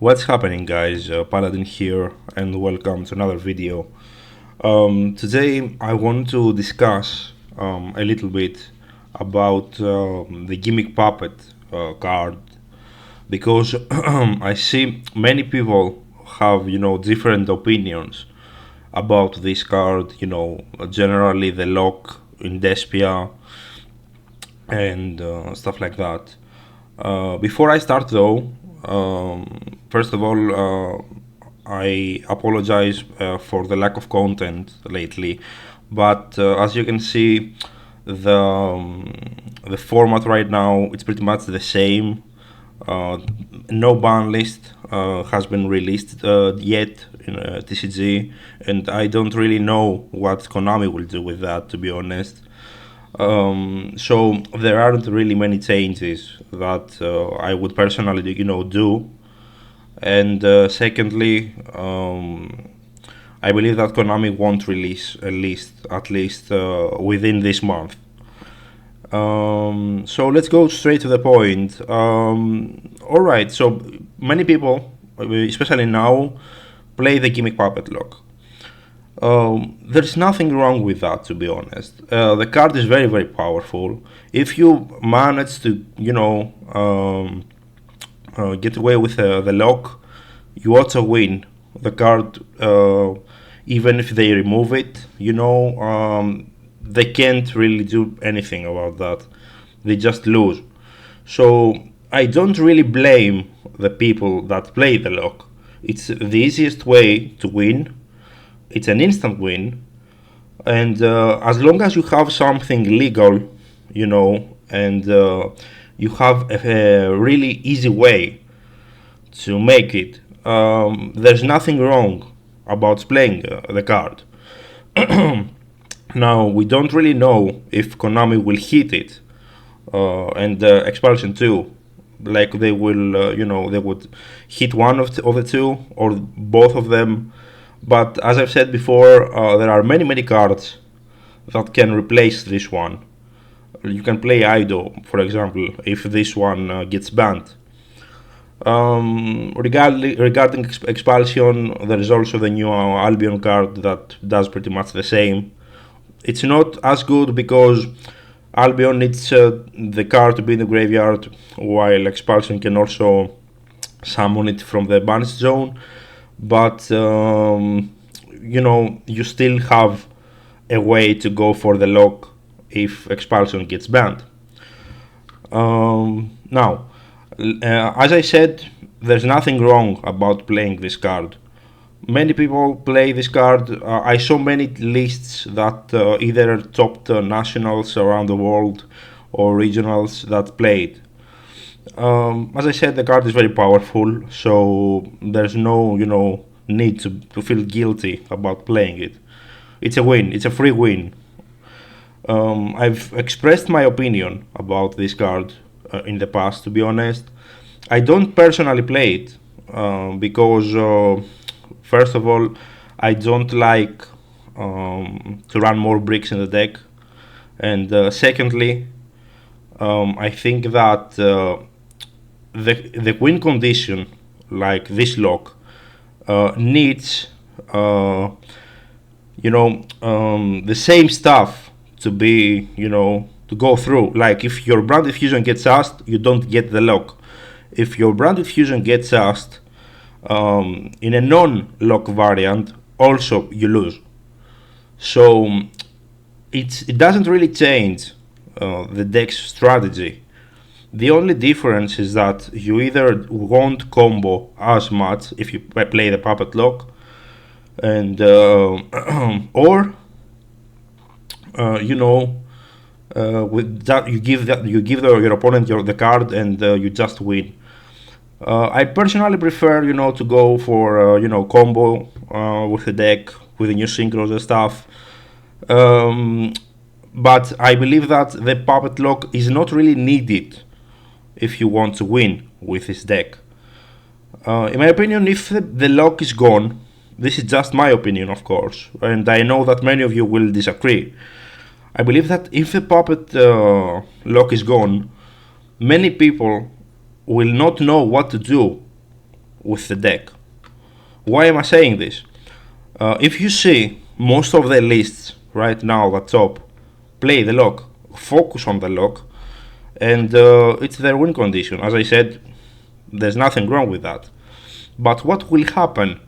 What's happening, guys? Paladin here, and welcome to another video. Today, I want to discuss a little bit about the Gimmick Puppet card because I see many people have different opinions about this card. Generally the lock in Despia and stuff like that. Before I start though, first of all, I apologize for the lack of content lately, but as you can see, the format right now it's pretty much the same. No ban list has been released yet in TCG, and I don't really know what Konami will do with that, to be honest. So there aren't really many changes that I would personally, do. And secondly, I believe that Konami won't release a list at least within this month. So let's go straight to the point. All right, so many people, especially now, play the Gimmick Puppet lock. There's nothing wrong with that, to be honest. The card is very, very powerful. If you manage to, get away with the lock, you also win. The card, even if they remove it, they can't really do anything about that. They just lose. So I don't really blame the people that play the lock. It's the easiest way to win. It's an instant win, and as long as you have something legal, and you have a really easy way to make it, there's nothing wrong about playing the card. Now, we don't really know if Konami will hit it, and Expulsion 2, like they will, they would hit one of the two or both of them. But as I've said before, there are many, many cards that can replace this one. You can play Ido, for example, if this one gets banned. Regarding Expulsion, there is also the new Albion card that does pretty much the same. It's not as good because Albion needs the card to be in the graveyard, while Expulsion can also summon it from the banished zone. But you still have a way to go for the lock if Expulsion gets banned. Now, as I said, there's nothing wrong about playing this card. Many people play this card. I saw many lists that either topped nationals around the world or regionals that played. As I said, the card is very powerful, so there's no, need to feel guilty about playing it. It's a win. It's a free win. I've expressed my opinion about this card in the past, to be honest. I don't personally play it because, first of all, I don't like to run more bricks in the deck. And secondly, I think that the win condition, like this lock, needs the same stuff to be to go through. Like if your branded fusion gets asked, you don't get the lock. If your branded fusion gets asked in a non-lock variant, also you lose. So it doesn't really change the deck's strategy. The only difference is that you either won't combo as much if you play the puppet lock, and or with that you give your opponent the card and you just win. I personally prefer to go for combo with the deck with the new synchros and stuff. But I believe that the puppet lock is not really needed if you want to win with this deck. In my opinion, if the lock is gone, this is just my opinion, of course, and I know that many of you will disagree. I believe that if the puppet lock is gone, many people will not know what to do with the deck. Why am I saying this? If you see most of the lists right now at top play the lock, focus on the lock, and it's their win condition. As I said, there's nothing wrong with that. But what will happen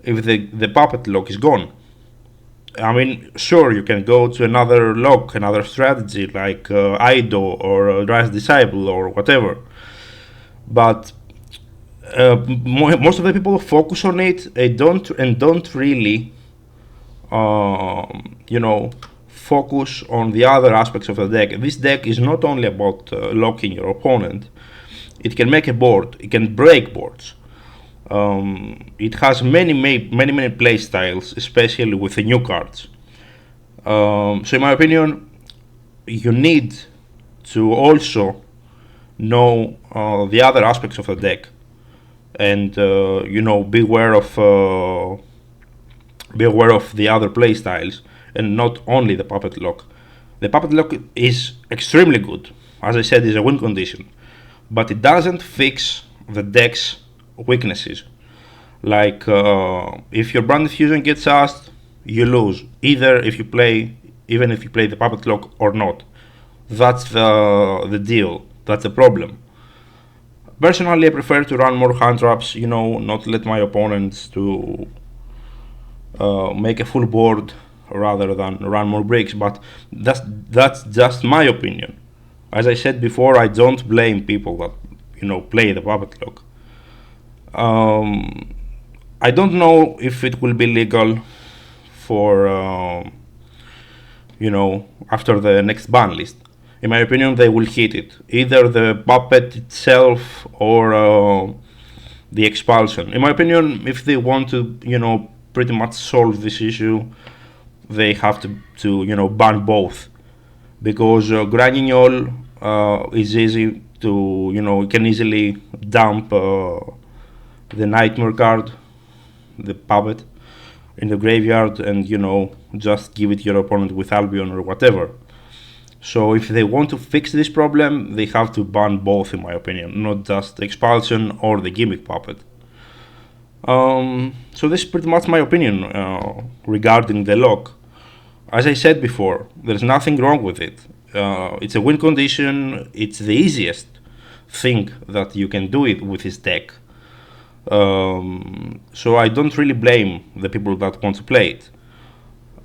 if the puppet lock is gone? I mean, sure, you can go to another lock, another strategy like Ido or Rise Disciple or whatever. But most of the people focus on it and don't really, focus on the other aspects of the deck. This deck is not only about locking your opponent. It can make a board. It can break boards. It has many play styles, especially with the new cards. So in my opinion, you need to also know the other aspects of the deck, and be aware of the other play styles, and not only the puppet lock. The puppet lock is extremely good. As I said, is a win condition, but it doesn't fix the deck's weaknesses. Like if your branded fusion gets asked, you lose. Even if you play the puppet lock or not. That's the deal. That's the problem. Personally, I prefer to run more hand traps. Not let my opponents to make a full board rather than run more bricks. But that's just my opinion. As I said before, I don't blame people that play the puppet lock. I don't know if it will be legal for after the next ban list. In my opinion, they will hit it, either the puppet itself or the expulsion. In my opinion, if they want to pretty much solve this issue, they have to ban both, because Graninol is easy to you can easily dump the nightmare card, the puppet, in the graveyard, and just give it to your opponent with Albion or whatever. So if they want to fix this problem, they have to ban both, in my opinion, not just the expulsion or the gimmick puppet. So this is pretty much my opinion regarding the lock. As I said before, there's nothing wrong with it. It's a win condition. It's the easiest thing that you can do it with this deck. So I don't really blame the people that want to play it.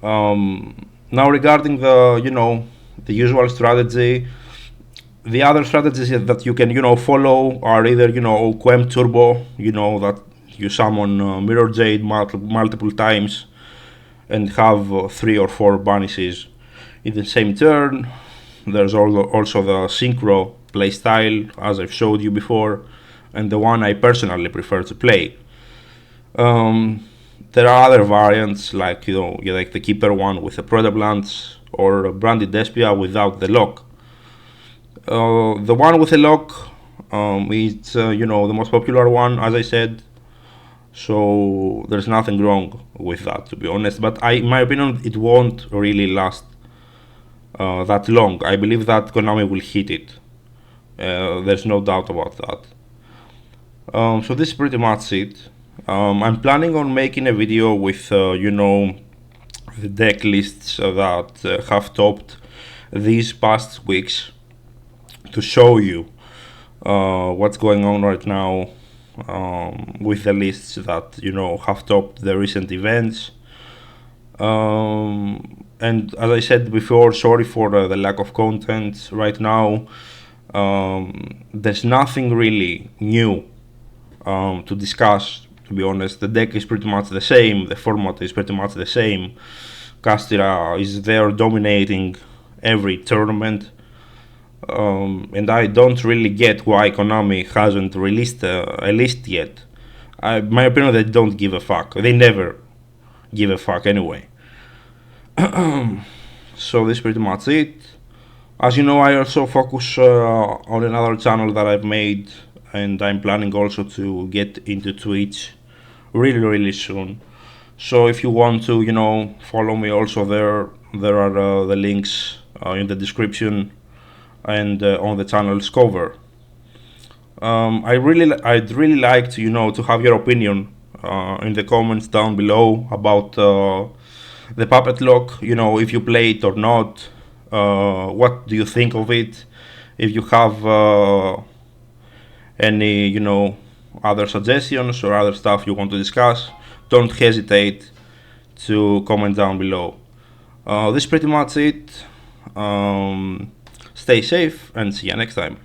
Now regarding the usual strategy, the other strategies that you can follow are either Quem Turbo, that you summon Mirror Jade multiple times and have 3 or 4 banishes in the same turn. There's also the Synchro playstyle, as I've showed you before, and the one I personally prefer to play. There are other variants like the Keeper one with the Protoplants, or Branded Despia without the lock. The one with the lock is the most popular one, as I said. So there's nothing wrong with that, to be honest. But in my opinion, it won't really last that long. I believe that Konami will hit it. There's no doubt about that. So this is pretty much it. I'm planning on making a video with the deck lists that have topped these past weeks, to show you what's going on right now with the lists that have topped the recent events. And as I said before, sorry for the lack of content right now. There's nothing really new to discuss, to be honest. The deck is pretty much the same, the format is pretty much the same. Castira is there dominating every tournament, and I don't really get why Konami hasn't released a list yet. My opinion, they don't give a fuck. They never give a fuck anyway. So this is pretty much it. As you know, I also focus on another channel that I've made, and I'm planning also to get into Twitch really soon. So if you want to follow me also there are the links in the description and on the channel's cover. I'd really like to, to have your opinion in the comments down below about the puppet lock. If you play it or not. What do you think of it? If you have any, other suggestions or other stuff you want to discuss, don't hesitate to comment down below. This is pretty much it. Stay safe and see you next time.